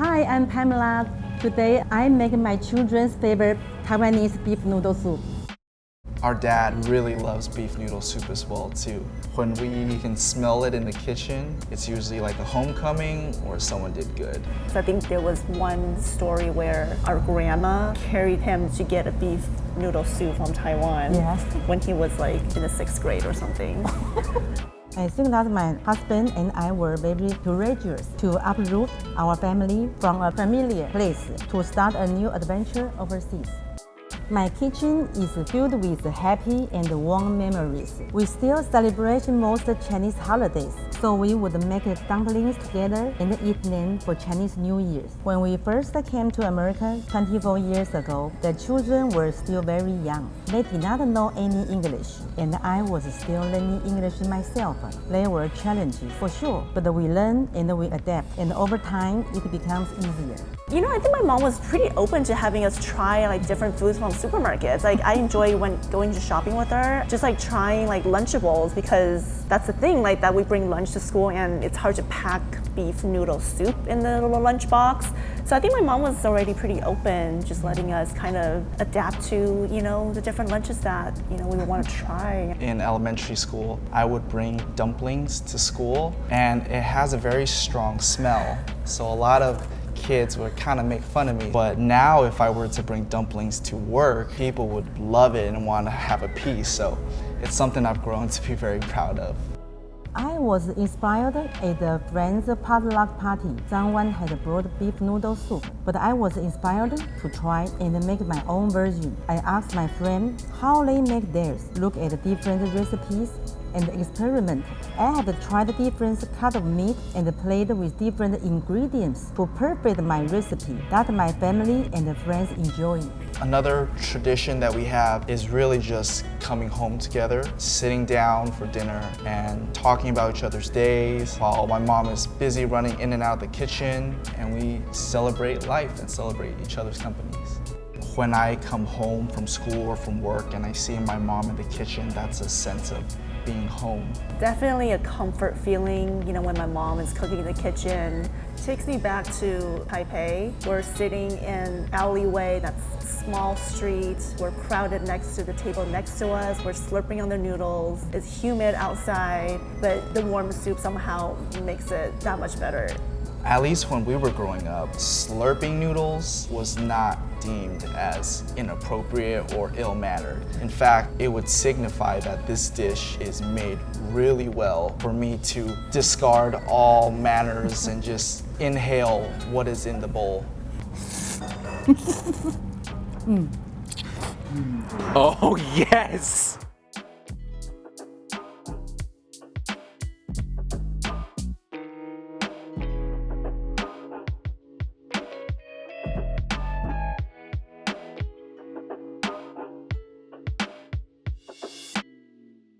Hi, I'm Pamela. Today I'm making my children's favorite Taiwanese beef noodle soup. Our dad really loves beef noodle soup as well too. When we can smell it in the kitchen, it's usually like a homecoming or someone did good. So I think there was one story where our grandma carried him to get a beef noodle soup from Taiwan when he was like in the 6th grade or something. I think that my husband and I were very courageous to uproot our family from a familiar place to start a new adventure overseas. My kitchen is filled with happy and warm memories. We still celebrate most Chinese holidays, so we would make dumplings together and eat them for Chinese New Year. When we first came to America 24 years ago, the children were still very young. They did not know any English, and I was still learning English myself. There were challenges, for sure, but we learn and we adapt, and over time, it becomes easier. You know, I think my mom was pretty open to having us try like different foods from supermarkets. Like I enjoy when going to shopping with her, just like trying like Lunchables, because that's the thing, like that we bring lunch to school and it's hard to pack beef noodle soup in the little lunch box. So I think my mom was already pretty open, just letting us kind of adapt to, you know, the different lunches that, you know, we would want to try. In elementary school, I would bring dumplings to school and it has a very strong smell. So a lot of kids would kind of make fun of me. But now if I were to bring dumplings to work, people would love it and want to have a piece. So it's something I've grown to be very proud of. I was inspired at a friend's potluck party. Someone had brought beef noodle soup, but I was inspired to try and make my own version. I asked my friend how they make theirs, look at different recipes, and experiment. I had tried different cuts of meat and played with different ingredients to perfect my recipe that my family and friends enjoy. Another tradition that we have is really just coming home together, sitting down for dinner and talking about each other's days while my mom is busy running in and out of the kitchen, and we celebrate life and celebrate each other's companies. When I come home from school or from work and I see my mom in the kitchen, that's a sense of being home. Definitely a comfort feeling, you know, when my mom is cooking in the kitchen. It takes me back to Taipei. We're sitting in alleyway, that's small street. We're crowded next to the table next to us. We're slurping on the noodles. It's humid outside, but the warm soup somehow makes it that much better. At least when we were growing up, slurping noodles was not deemed as inappropriate or ill-mannered. In fact, it would signify that this dish is made really well for me to discard all manners and just inhale what is in the bowl. Oh, yes!